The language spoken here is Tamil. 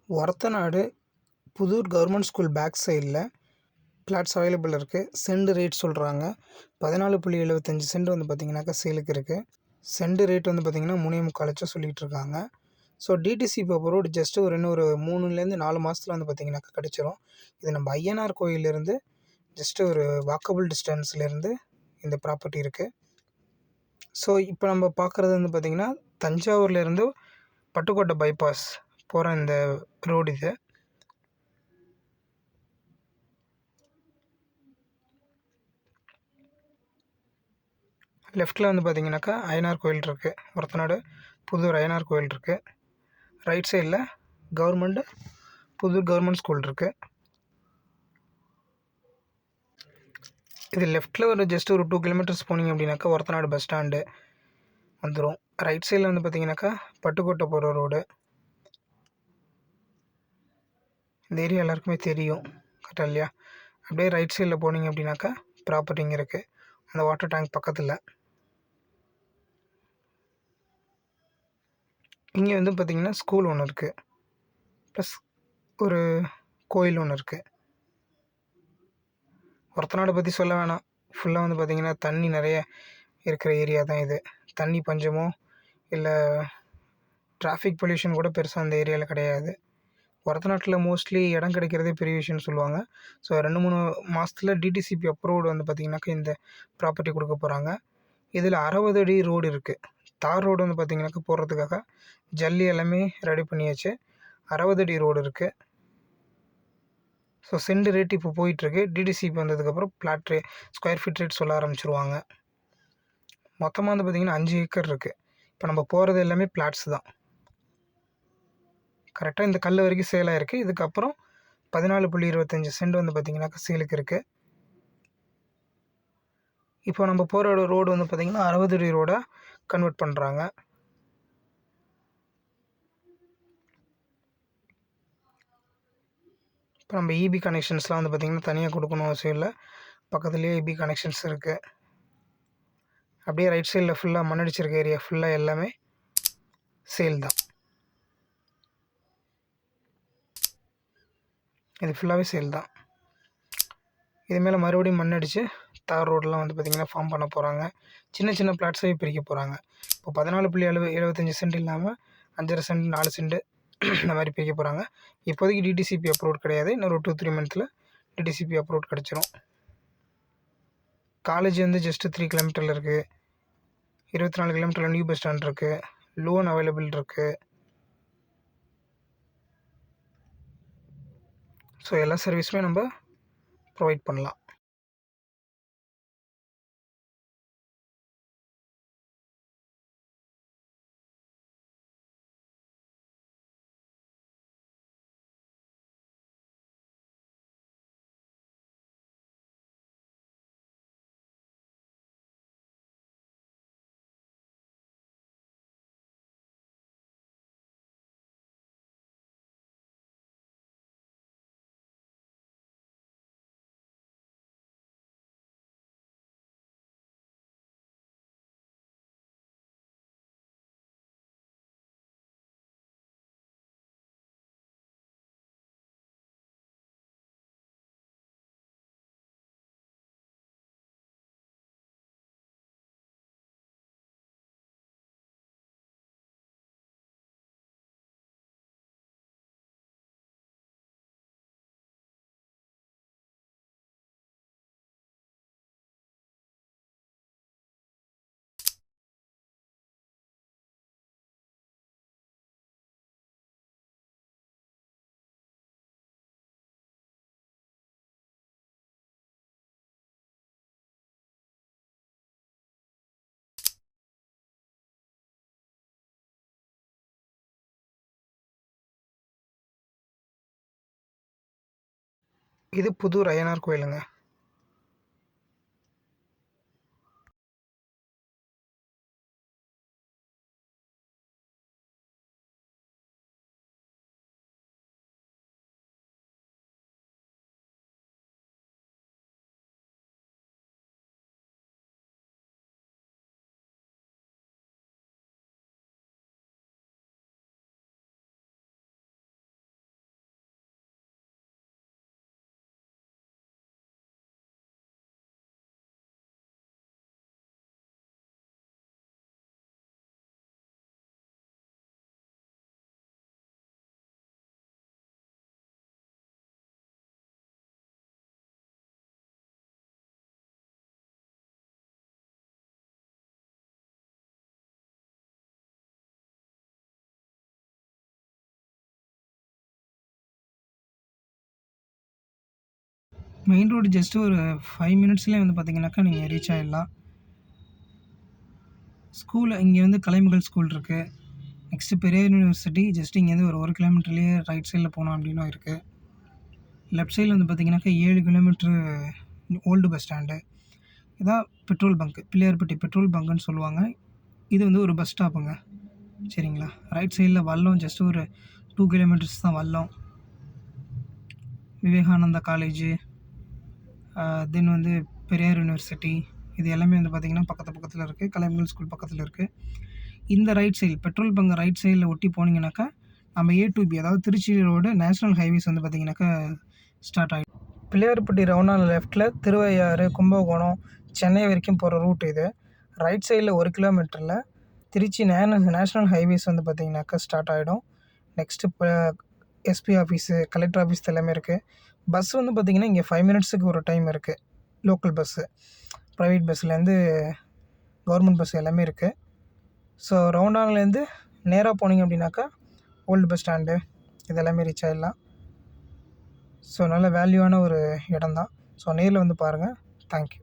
Orathanadu Pudur government school back சைடில் பிளாட்ஸ் அவைலபிள் இருக்குது. சென்ட் ரேட் சொல்கிறாங்க. 14.75 சென்ட் வந்து பார்த்திங்கனாக்கா சேலுக்கு இருக்குது. சென்ட் ரேட் வந்து பார்த்திங்கன்னா 3.25 லட்சம் சொல்லிகிட்டு இருக்காங்க. ஸோ டிடிசி பேப்பரோடு ஜஸ்ட்டு இன்னும் ஒரு 3லேருந்து 4 மாதத்துல வந்து பார்த்திங்கனாக்கா கிடச்சிரும். இது நம்ம ஐயனார் கோயிலேருந்து ஜஸ்ட்டு ஒரு வாக்கபிள் டிஸ்டன்ஸ்லேருந்து இந்த ப்ராப்பர்ட்டி இருக்குது. ஸோ இப்போ நம்ம பார்க்குறது வந்து பார்த்திங்கன்னா தஞ்சாவூர்லேருந்து பட்டுக்கோட்டை பைபாஸ் போகிற இந்த ரோடு இது. லெஃப்ட்டில் வந்து பார்த்திங்கனாக்கா ஐயனார் கோயில் இருக்குது. ஒரத்தநாடு புதூர் ஐயனார் கோயில் இருக்குது. ரைட் சைடில் புதூர் கவர்மெண்ட் ஸ்கூல் இருக்குது. இது லெஃப்ட்டில் ஒரு ஜஸ்ட் ஒரு 2 கிலோமீட்டர்ஸ் போனீங்க அப்படின்னாக்கா ஒரத்தநாடு பஸ் ஸ்டாண்டு வந்துடும். ரைட் சைடில் வந்து பார்த்திங்கனாக்கா பட்டுக்கோட்டை போகிற ரோடு. இந்த ஏரியா எல்லாருக்குமே தெரியும் கரெக்டாக இல்லையா? அப்படியே ரைட் சைடில் போனீங்க அப்படின்னாக்கா ப்ராப்பர்ட்டிங்க இருக்குது. அந்த வாட்டர் டேங்க் பக்கத்தில். இங்கே வந்து பார்த்திங்கன்னா ஸ்கூல் ஒன்று இருக்குது. ப்ளஸ் ஒரு கோயில் ஒன்று இருக்குது. ஒரத்தநாடை பற்றி சொல்ல வேணாம். ஃபுல்லாக வந்து பார்த்திங்கன்னா தண்ணி நிறைய இருக்கிற ஏரியா தான் இது. தண்ணி பஞ்சமோ இல்லை டிராஃபிக் பொல்யூஷன் கூட பெருசாக அந்த ஏரியாவில் கிடையாது. ஒரத்தநாட்டில் மோஸ்ட்லி இடம் கிடைக்கிறதே பெரிய விஷயம்னு சொல்லுவாங்க. ஸோ 2-3 மாதத்துல டிடிசிபி அப்ரூவ்டு வந்து பார்த்திங்கனாக்கா இந்த ப்ராப்பர்ட்டி கொடுக்க போகிறாங்க. இதில் 60 அடி ரோடு இருக்குது. தார் ரோடு வந்து பார்த்திங்கனாக்கா போடுறதுக்காக ஜல்லி எல்லாமே ரெடி பண்ணியாச்சு. 60 அடி ரோடு இருக்குது. ஸோ சென்ட் ரேட் இப்போ போயிட்டுருக்கு. டிடிசிபி வந்ததுக்கப்புறம் பிளாட் ஸ்கொயர் ஃபீட் ரேட் சொல்ல ஆரம்பிச்சிருவாங்க. மொத்தமாக வந்து பார்த்திங்கன்னா 5 ஏக்கர் இருக்குது. இப்போ நம்ம போகிறது எல்லாமே பிளாட்ஸ் தான். கரெக்டாக இந்த கல் வரைக்கும் சேலாக இருக்குது. இதுக்கப்புறம் 14.25 சென்ட் வந்து பார்த்திங்கனாக்கா சேலுக்கு இருக்குது. இப்போ நம்ம போகிற ரோடு வந்து பார்த்திங்கன்னா 60 அடி ரோடாக கன்வெர்ட் பண்ணுறாங்க. இப்போ நம்ம இபி கனெக்ஷன்ஸ்லாம் வந்து பார்த்திங்கன்னா தனியாக கொடுக்கணும் அவசியம் இல்லை. பக்கத்துலேயே இபி கனெக்ஷன்ஸ் இருக்குது. அப்படியே ரைட் சைடில் ஃபுல்லாக மண்ணடிச்சிருக்க ஏரியா ஃபுல்லாக எல்லாமே சேல் தான். இது ஃபுல்லாகவே சேல் தான். இது மேலே மறுபடியும் மண்ணடித்து தார் ரோடெலாம் வந்து பார்த்திங்கன்னா ஃபார்ம் பண்ண போகிறாங்க. சின்ன சின்ன பிளாட்ஸையும் பிரிக்க போகிறாங்க. இப்போ 14.75 சென்ட் இல்லாமல் 5.5 சென்ட் 4 சென்ட் இந்த மாதிரி பிரிக்க போகிறாங்க. இப்போதைக்கு டிடிசிபி அப்ரூவ்ட் கிடையாது. இன்னொரு 2-3 மந்த்தில் டிடிசிபி அப்ரூவ்ட் கிடச்சிரும். காலேஜ் வந்து ஜஸ்ட்டு 3 கிலோமீட்டரில் இருக்குது. 24 கிலோமீட்டரில் நியூ பஸ் ஸ்டாண்ட் இருக்குது. லோன் அவைலபிள் இருக்குது. ஸோ எல்லா சர்வீஸுமே நம்ம ப்ரொவைட் பண்ணலாம். இது புதூர் ஐயனார் கோயிலுங்க. மெயின் ரோடு ஜஸ்ட்டு ஒரு 5 மினிட்ஸ்லேயே வந்து பார்த்தீங்கன்னாக்கா நீங்கள் ரீச் ஆகிடலாம். ஸ்கூலு இங்கே வந்து கலைமகள் ஸ்கூல் இருக்குது. நெக்ஸ்ட்டு பெரியார் யூனிவர்சிட்டி ஜஸ்ட் இங்கேருந்து ஒரு 1 கிலோமீட்டர்லேயே ரைட் சைடில் போனோம் அப்படின்னும் இருக்குது. லெஃப்ட் சைடில் வந்து பார்த்தீங்கன்னாக்கா 7 கிலோமீட்ரு ஓல்டு பஸ் ஸ்டாண்டு. இதான் பெட்ரோல் பங்க்கு, பிள்ளையார்பட்டி பெட்ரோல் பங்க்குன்னு சொல்லுவாங்க. இது வந்து ஒரு பஸ் ஸ்டாப்புங்க. சரிங்களா? ரைட் சைடில் வல்லம் ஜஸ்ட் ஒரு 2 கிலோமீட்டர்ஸ் தான் வல்லம். விவேகானந்தா காலேஜு, தென் வந்து பெரியார் யூனிவர்சிட்டி, இது எல்லாமே வந்து பார்த்திங்கன்னா பக்கத்தில் இருக்குது. கலைமகள் ஸ்கூல் பக்கத்தில் இருக்குது. இந்த right side petrol bunk right சைடில் ஒட்டி போனீங்கன்னாக்கா நம்ம A to B, அதாவது திருச்சி ரோடு நேஷ்னல் ஹைவேஸ் வந்து பார்த்திங்கனாக்கா ஸ்டார்ட் ஆகிடும். பிள்ளையார்பட்டி ரவுண்டானா லெஃப்ட்டில் திருவையாறு, கும்பகோணம், சென்னை வரைக்கும் போகிற ரூட் இது. ரைட் சைடில் 1 கிலோமீட்டரில் திருச்சி நேஷ்னல் ஹைவேஸ் வந்து பார்த்திங்கனாக்கா ஸ்டார்ட் ஆகிடும். நெக்ஸ்ட்டு இப்போ எஸ்பி ஆஃபீஸு, கலெக்டர் ஆஃபீஸ் எல்லாமே இருக்குது. பஸ் வந்து பார்த்திங்கன்னா இங்கே 5 மினிட்ஸுக்கு ஒரு டைம் இருக்குது. லோக்கல் பஸ்ஸு, ப்ரைவேட் பஸ்ஸுலேருந்து கவர்மெண்ட் பஸ் எல்லாமே இருக்குது. ஸோ ரவுண்டானாலேருந்து நேராக போனீங்க அப்படின்னாக்கா ஓல்டு பஸ் ஸ்டாண்டு இதெல்லாமே ரீச் ஆகிடலாம். ஸோ நல்ல வேல்யூவான ஒரு இடம் தான். ஸோ நேரில் வந்து பாருங்கள். தேங்க்யூ.